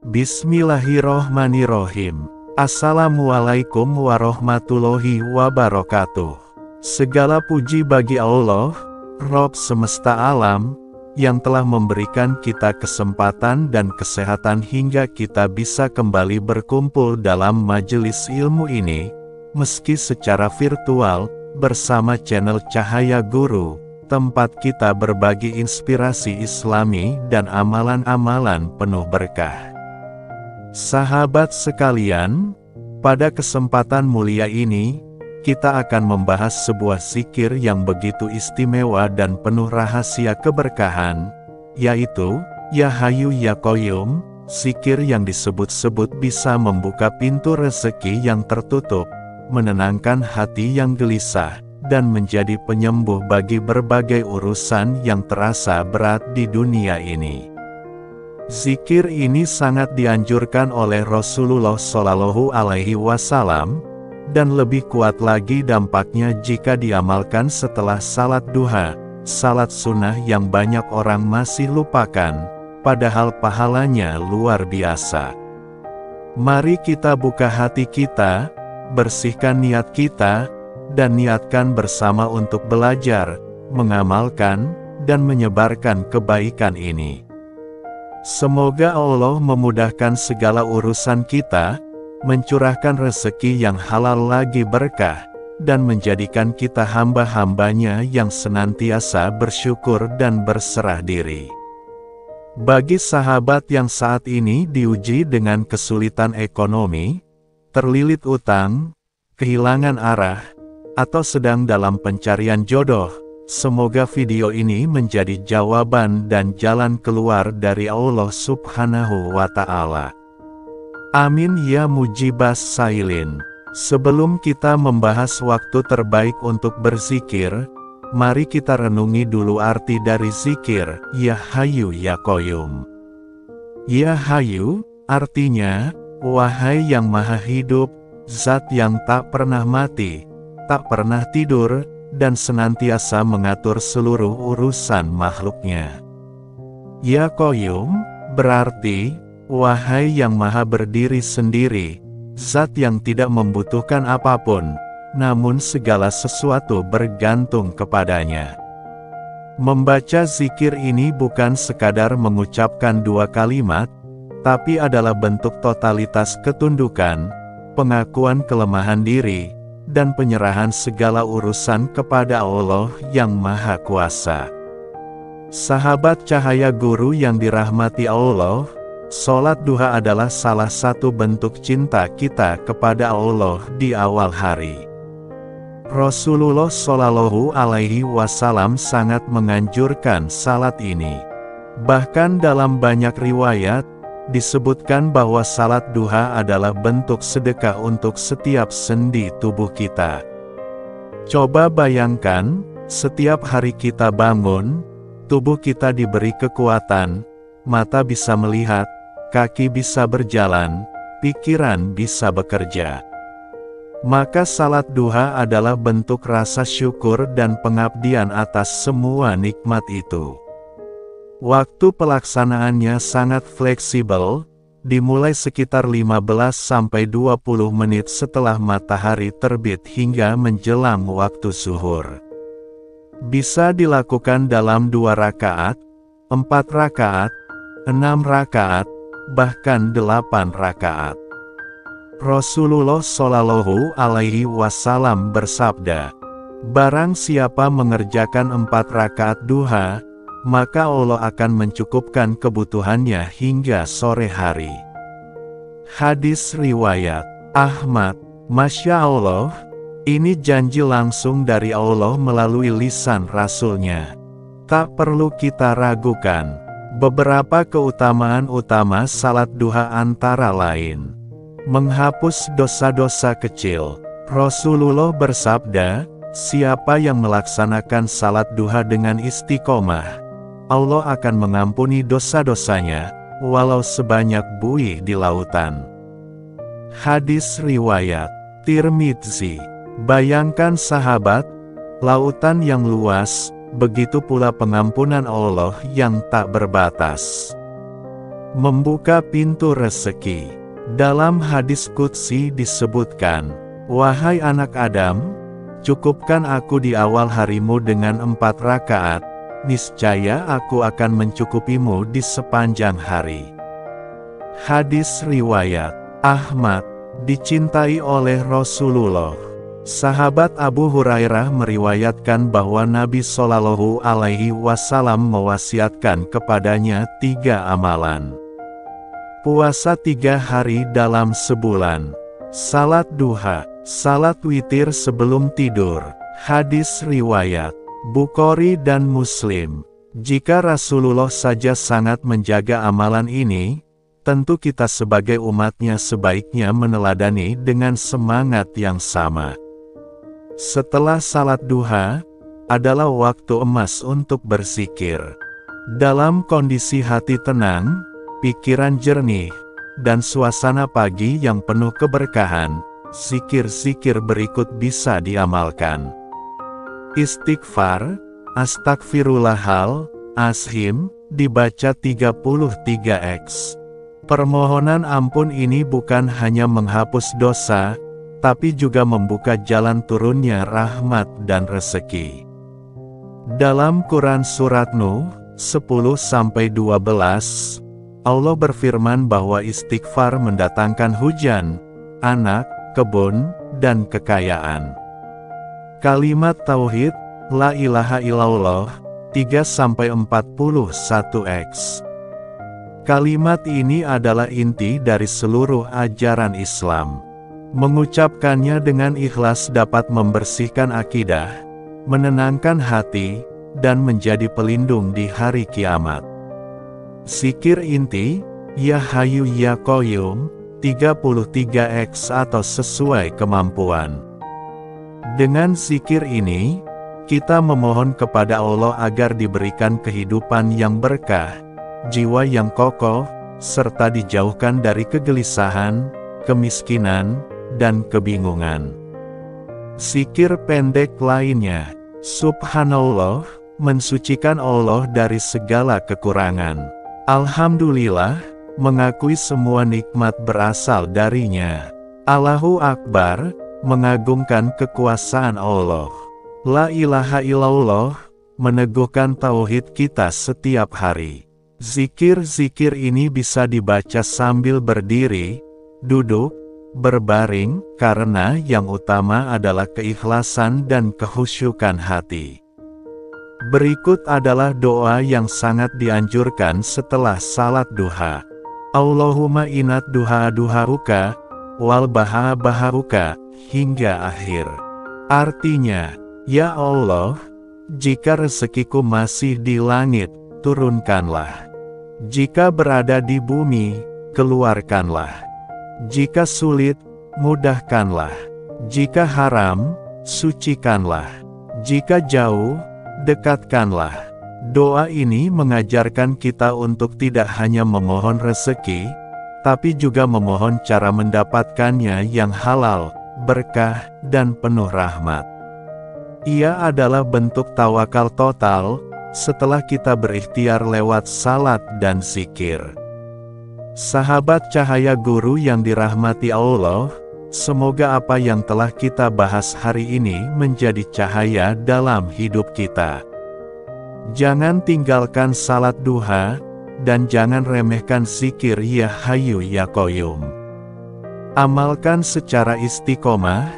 Bismillahirrohmanirrohim. Assalamualaikum warahmatullahi wabarakatuh. Segala puji bagi Allah, Rob semesta alam, yang telah memberikan kita kesempatan dan kesehatan hingga kita bisa kembali berkumpul dalam majelis ilmu ini, meski secara virtual, bersama channel Cahaya Guru, tempat kita berbagi inspirasi Islami dan amalan-amalan penuh berkah. Sahabat sekalian, pada kesempatan mulia ini, kita akan membahas sebuah zikir yang begitu istimewa dan penuh rahasia keberkahan, yaitu, Ya Hayyu Ya Qayyum, zikir yang disebut-sebut bisa membuka pintu rezeki yang tertutup, menenangkan hati yang gelisah, dan menjadi penyembuh bagi berbagai urusan yang terasa berat di dunia ini. Zikir ini sangat dianjurkan oleh Rasulullah Shallallahu Alaihi Wasallam, dan lebih kuat lagi dampaknya jika diamalkan setelah salat duha, salat sunnah yang banyak orang masih lupakan, padahal pahalanya luar biasa. Mari kita buka hati kita, bersihkan niat kita, dan niatkan bersama untuk belajar, mengamalkan, dan menyebarkan kebaikan ini. Semoga Allah memudahkan segala urusan kita, mencurahkan rezeki yang halal lagi berkah, dan menjadikan kita hamba-hambanya yang senantiasa bersyukur dan berserah diri. Bagi sahabat yang saat ini diuji dengan kesulitan ekonomi, terlilit utang, kehilangan arah, atau sedang dalam pencarian jodoh, semoga video ini menjadi jawaban dan jalan keluar dari Allah Subhanahu wa Ta'ala. Amin ya mujibas sailin. Sebelum kita membahas waktu terbaik untuk berzikir, mari kita renungi dulu arti dari zikir, Ya Hayyu Ya Qayyum. Ya Hayyu, artinya, wahai yang maha hidup, zat yang tak pernah mati, tak pernah tidur, dan senantiasa mengatur seluruh urusan makhluknya. Ya Qayyum, berarti, wahai yang maha berdiri sendiri, zat yang tidak membutuhkan apapun, namun segala sesuatu bergantung kepadanya. Membaca zikir ini bukan sekadar mengucapkan dua kalimat, tapi adalah bentuk totalitas ketundukan, pengakuan kelemahan diri, dan penyerahan segala urusan kepada Allah yang Maha Kuasa. Sahabat Cahaya Guru yang dirahmati Allah, sholat duha adalah salah satu bentuk cinta kita kepada Allah di awal hari. Rasulullah Shallallahu Alaihi Wasallam sangat menganjurkan salat ini. Bahkan dalam banyak riwayat, disebutkan bahwa salat duha adalah bentuk sedekah untuk setiap sendi tubuh kita. Coba bayangkan, setiap hari kita bangun, tubuh kita diberi kekuatan, mata bisa melihat, kaki bisa berjalan, pikiran bisa bekerja. Maka salat duha adalah bentuk rasa syukur dan pengabdian atas semua nikmat itu. Waktu pelaksanaannya sangat fleksibel, dimulai sekitar 15-20 menit setelah matahari terbit hingga menjelang waktu zuhur. Bisa dilakukan dalam 2 rakaat, 4 rakaat, 6 rakaat, bahkan 8 rakaat. Rasulullah Shallallahu Alaihi Wasallam bersabda, barang siapa mengerjakan 4 rakaat duha, maka Allah akan mencukupkan kebutuhannya hingga sore hari. Hadis riwayat Ahmad. Masya Allah, ini janji langsung dari Allah melalui lisan Rasulnya. Tak perlu kita ragukan. Beberapa keutamaan utama salat duha antara lain: menghapus dosa-dosa kecil. Rasulullah bersabda, siapa yang melaksanakan salat duha dengan istiqomah, Allah akan mengampuni dosa-dosanya, walau sebanyak buih di lautan. Hadis riwayat Tirmidzi. Bayangkan sahabat, lautan yang luas, begitu pula pengampunan Allah yang tak berbatas. membuka pintu rezeki. Dalam hadis qudsi disebutkan, "Wahai anak Adam, cukupkan aku di awal harimu dengan 4 rakaat, niscaya aku akan mencukupimu di sepanjang hari." Hadis riwayat Ahmad, dicintai oleh Rasulullah. Sahabat Abu Hurairah meriwayatkan bahwa Nabi Shallallahu Alaihi Wasallam mewasiatkan kepadanya 3 amalan. Puasa 3 hari dalam sebulan, salat duha, salat witir sebelum tidur. Hadis riwayat Bukhari dan Muslim. Jika Rasulullah saja sangat menjaga amalan ini, tentu kita sebagai umatnya sebaiknya meneladani dengan semangat yang sama. Setelah salat duha, adalah waktu emas untuk berzikir. Dalam kondisi hati tenang, pikiran jernih, dan suasana pagi yang penuh keberkahan, zikir-zikir berikut bisa diamalkan. Istighfar, astagfirullahal azim, dibaca 33x. Permohonan ampun ini bukan hanya menghapus dosa, tapi juga membuka jalan turunnya rahmat dan rezeki. Dalam Quran Surat Nuh 10-12, Allah berfirman bahwa istighfar mendatangkan hujan, anak, kebun, dan kekayaan. Kalimat Tauhid, La ilaha illallah, 3-41x. Kalimat ini adalah inti dari seluruh ajaran Islam. Mengucapkannya dengan ikhlas dapat membersihkan akidah, menenangkan hati, dan menjadi pelindung di hari kiamat. Zikir inti, Ya Hayyu Ya Qayyum, 33x atau sesuai kemampuan. Dengan zikir ini, kita memohon kepada Allah agar diberikan kehidupan yang berkah, jiwa yang kokoh, serta dijauhkan dari kegelisahan, kemiskinan, dan kebingungan. Zikir pendek lainnya, Subhanallah, mensucikan Allah dari segala kekurangan. Alhamdulillah, mengakui semua nikmat berasal darinya. Allahu Akbar, mengagungkan kekuasaan Allah. La ilaha illallah, meneguhkan tauhid kita setiap hari. Zikir-zikir ini bisa dibaca sambil berdiri, duduk, berbaring, karena yang utama adalah keikhlasan dan kehusyukan hati. Berikut adalah doa yang sangat dianjurkan setelah salat duha. Allahumma inat duha-duhauka, wal baha-bahauka, hingga akhir. Artinya, Ya Allah, jika rezekiku masih di langit, turunkanlah. Jika berada di bumi, keluarkanlah. Jika sulit, mudahkanlah. Jika haram, sucikanlah. Jika jauh, dekatkanlah. Doa ini mengajarkan kita untuk tidak hanya memohon rezeki, tapi juga memohon cara mendapatkannya yang halal, berkah, dan penuh rahmat. Ia adalah bentuk tawakal total, setelah kita berikhtiar lewat salat dan zikir. Sahabat cahaya guru yang dirahmati Allah, semoga apa yang telah kita bahas hari ini menjadi cahaya dalam hidup kita. Jangan tinggalkan salat duha, dan jangan remehkan zikir Ya Hayyu Ya Qayyum. Amalkan secara istiqomah,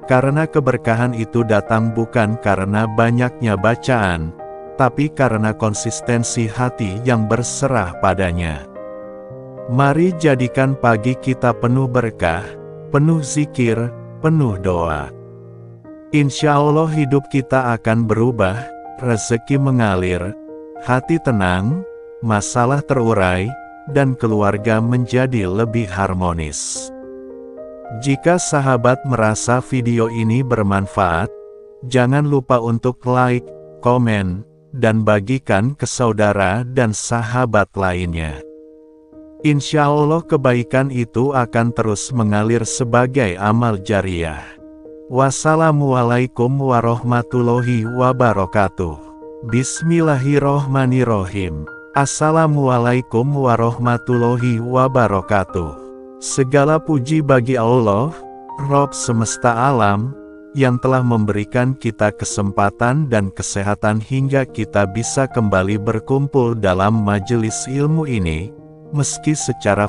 karena keberkahan itu datang bukan karena banyaknya bacaan, tapi karena konsistensi hati yang berserah padanya. Mari jadikan pagi kita penuh berkah, penuh zikir, penuh doa. Insya Allah hidup kita akan berubah, rezeki mengalir, hati tenang, masalah terurai, dan keluarga menjadi lebih harmonis. Jika sahabat merasa video ini bermanfaat, jangan lupa untuk like, komen, dan bagikan ke saudara dan sahabat lainnya. Insya Allah kebaikan itu akan terus mengalir sebagai amal jariah. Wassalamualaikum warahmatullahi wabarakatuh. Bismillahirrohmanirrohim. Assalamualaikum warahmatullahi wabarakatuh. Segala puji bagi Allah, Rob semesta alam, yang telah memberikan kita kesempatan dan kesehatan hingga kita bisa kembali berkumpul dalam majelis ilmu ini, meski secara